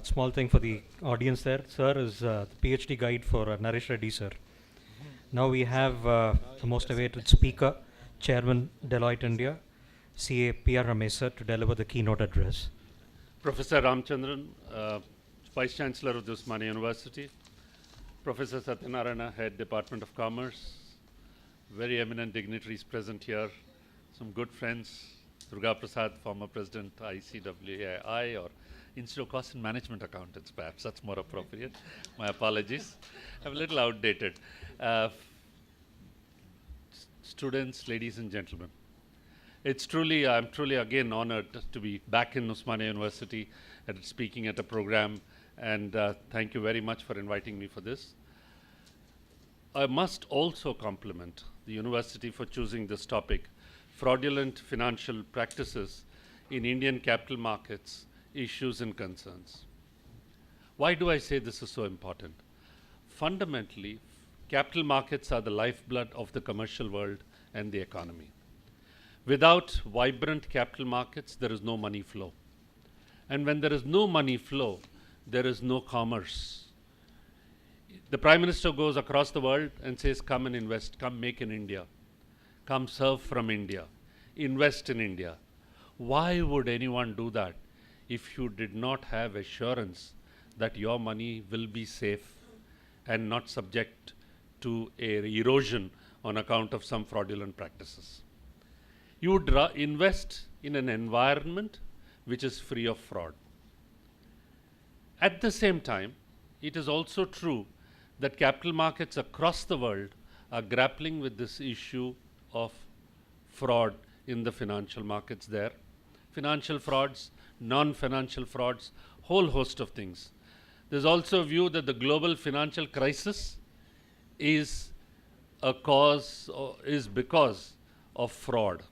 Small thing for the audience there. Sir is the PhD guide for Naresh Reddy, sir. Now we have the most awaited speaker, Chairman Deloitte India, CA P.R. Ramesh, sir, to deliver the keynote address. Professor Ramchandran, Vice Chancellor of the Osmania University, Professor Satyanarayana, Head Department of Commerce, very eminent dignitaries present here, some good friends, Durga Prasad, former President ICWAI, or Institute of Cost and Management Accountants, perhaps that's more appropriate. My apologies. I'm a little outdated. Students, ladies and gentlemen, I'm truly again honored to be back in Osmania University and speaking at a program, and thank you very much for inviting me for this. I must also compliment the university for choosing this topic, fraudulent financial practices in Indian capital markets, issues and concerns. Why do I say this is so important? Fundamentally, capital markets are the lifeblood of the commercial world and the economy. Without vibrant capital markets, there is no money flow. And when there is no money flow, there is no commerce. The Prime Minister goes across the world and says, come and invest, come make in India, come serve from India, invest in India. Why would anyone do that if you did not have assurance that your money will be safe and not subject to erosion on account of some fraudulent practices? You would invest in an environment which is free of fraud. At the same time, it is also true that capital markets across the world are grappling with this issue of fraud in the financial markets there. Financial frauds, non-financial frauds, whole host of things. There's also a view that the global financial crisis is because of fraud.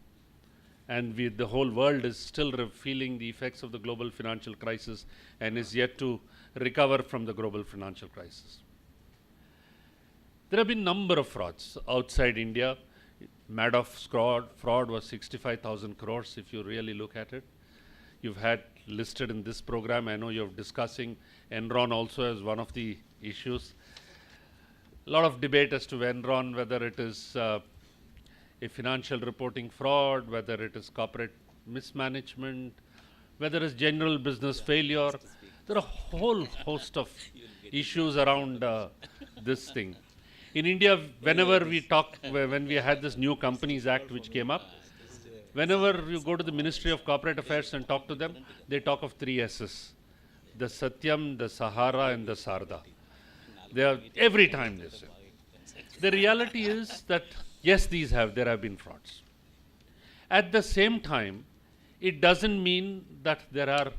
And the whole world is still feeling the effects of the global financial crisis and is yet to recover from the global financial crisis. There have been a number of frauds outside India. Madoff's fraud was 65,000 crores if you really look at it. You've had listed in this program, I know you're discussing Enron also as one of the issues. A lot of debate as to Enron, whether it is a financial reporting fraud, whether it is corporate mismanagement, whether it's general business failure. There are a whole host of issues around this thing. In India, whenever we talk, when we had this New Companies Act which came up, whenever you go to the Ministry of Corporate Affairs and talk to them, they talk of 3 S's. The Satyam, the Sahara and the Sarda. They are, every time they say. The reality is that yes, there have been frauds. At the same time, it doesn't mean that there are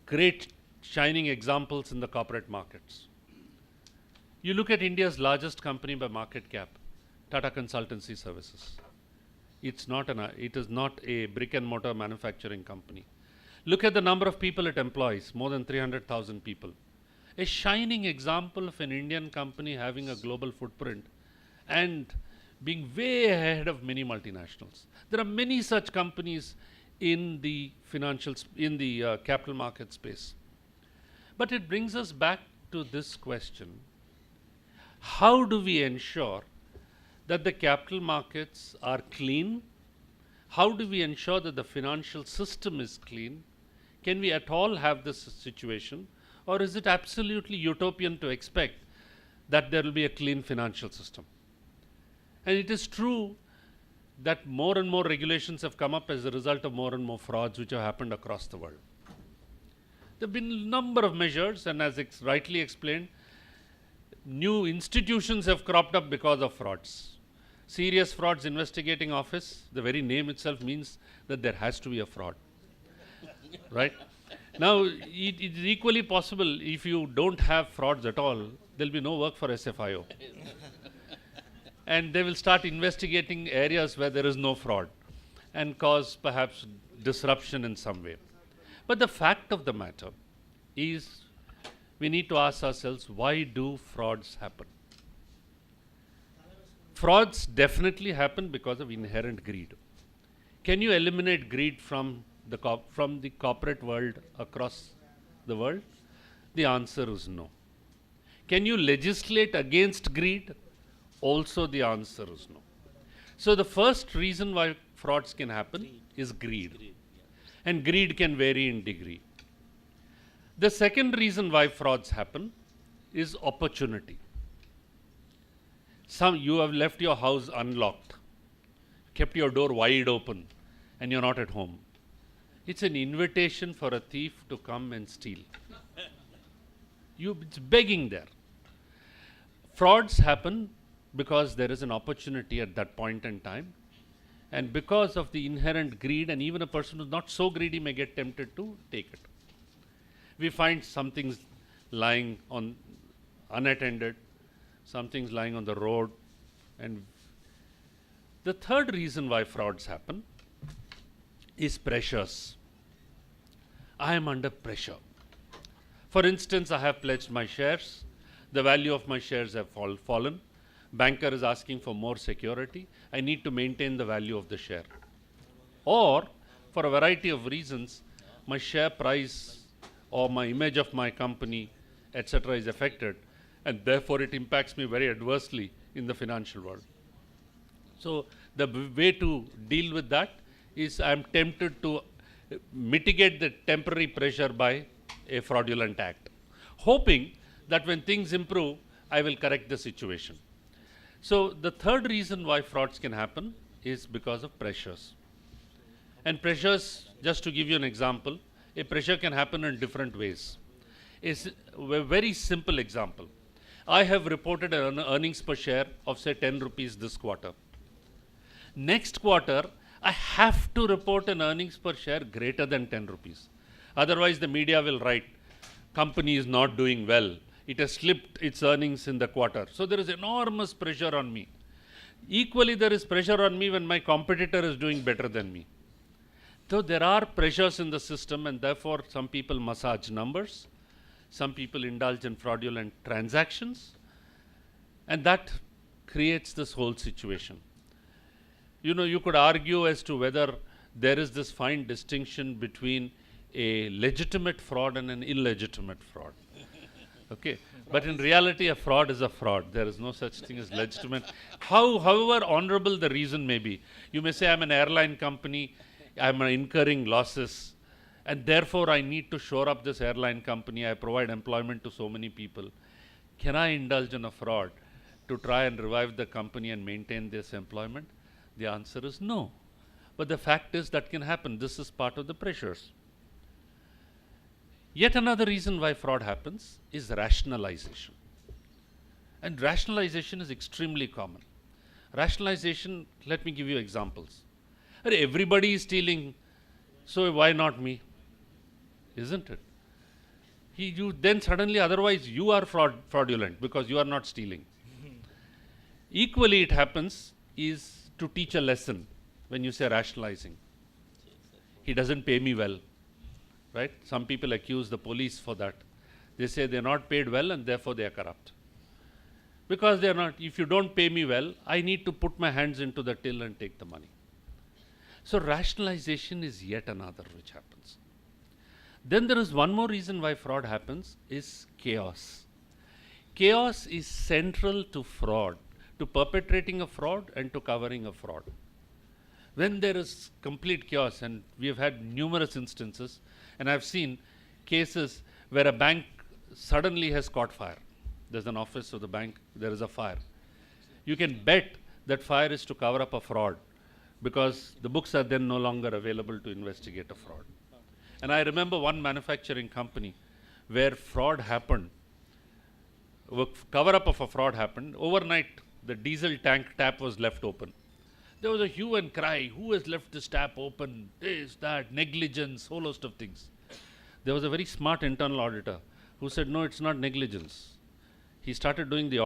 great shining examples in the corporate markets. You look at India's largest company by market cap, Tata Consultancy Services. It is not a brick and mortar manufacturing company. Look at the number of people it employs, more than 300,000 people. A shining example of an Indian company having a global footprint and being way ahead of many multinationals. There are many such companies in the capital market space. But it brings us back to this question. How do we ensure that the capital markets are clean? How do we ensure that the financial system is clean? Can we at all have this situation? Or is it absolutely utopian to expect that there will be a clean financial system? And it is true that more and more regulations have come up as a result of more and more frauds which have happened across the world. There have been a number of measures, and as rightly explained, new institutions have cropped up because of frauds. Serious Frauds Investigating Office, the very name itself means that there has to be a fraud. Right? Now, it is equally possible if you don't have frauds at all, there will be no work for SFIO. And they will start investigating areas where there is no fraud and cause perhaps disruption in some way. But the fact of the matter is we need to ask ourselves, why do frauds happen? Frauds definitely happen because of inherent greed. Can you eliminate greed from the corporate world across the world? The answer is no. Can you legislate against greed? Also the answer is no. So the first reason why frauds can happen is greed. And greed can vary in degree. The second reason why frauds happen is opportunity. You have left your house unlocked, kept your door wide open, and you're not at home. It's an invitation for a thief to come and steal. It's begging there. Frauds happen because there is an opportunity at that point in time, and because of the inherent greed, and even a person who's not so greedy may get tempted to take it. We find some things lying on unattended, some things lying on the road, and the third reason why frauds happen is pressures. I am under pressure. For instance, I have pledged my shares. The value of my shares have fallen. Banker is asking for more security. I need to maintain the value of the share. Or, for a variety of reasons, my share price or my image of my company, etc., is affected, and therefore it impacts me very adversely in the financial world. So the way to deal with that is I am tempted to mitigate the temporary pressure by a fraudulent act, hoping that when things improve, I will correct the situation. So the third reason why frauds can happen is because of pressures. And pressures, just to give you an example, a pressure can happen in different ways. It's a very simple example. I have reported an earnings per share of say 10 rupees this quarter. Next quarter, I have to report an earnings per share greater than 10 rupees. Otherwise, the media will write, company is not doing well. It has slipped its earnings in the quarter. So there is enormous pressure on me. Equally, there is pressure on me when my competitor is doing better than me. So there are pressures in the system, and therefore some people massage numbers. Some people indulge in fraudulent transactions. And that creates this whole situation. You could argue as to whether there is this fine distinction between a legitimate fraud and an illegitimate fraud. Okay, but in reality, a fraud is a fraud. There is no such thing as legitimate. However honorable the reason may be, you may say, I'm an airline company, I'm incurring losses, and therefore I need to shore up this airline company. I provide employment to so many people. Can I indulge in a fraud to try and revive the company and maintain this employment? The answer is no. But the fact is that can happen. This is part of the pressures. Yet another reason why fraud happens is rationalization. And rationalization is extremely common. Rationalization, let me give you examples. Everybody is stealing, so why not me? Isn't it? You then suddenly, otherwise you are fraudulent because you are not stealing. Equally, it happens is to teach a lesson when you say rationalizing. He doesn't pay me well. Right? Some people accuse the police for that. They say they're not paid well and therefore they are corrupt. Because they're not, if you don't pay me well, I need to put my hands into the till and take the money. So rationalization is yet another which happens. Then there is one more reason why fraud happens is chaos. Chaos is central to fraud, to perpetrating a fraud and to covering a fraud. When there is complete chaos, and we have had numerous instances, and I've seen cases where a bank suddenly has caught fire. There's an office of the bank, there is a fire. You can bet that fire is to cover up a fraud because the books are then no longer available to investigate a fraud. And I remember one manufacturing company where fraud happened, cover up of a fraud happened. Overnight, the diesel tank tap was left open. There was a hue and cry, who has left this tap open, this, that, negligence, whole host of things. There was a very smart internal auditor who said, no, it's not negligence. He started doing the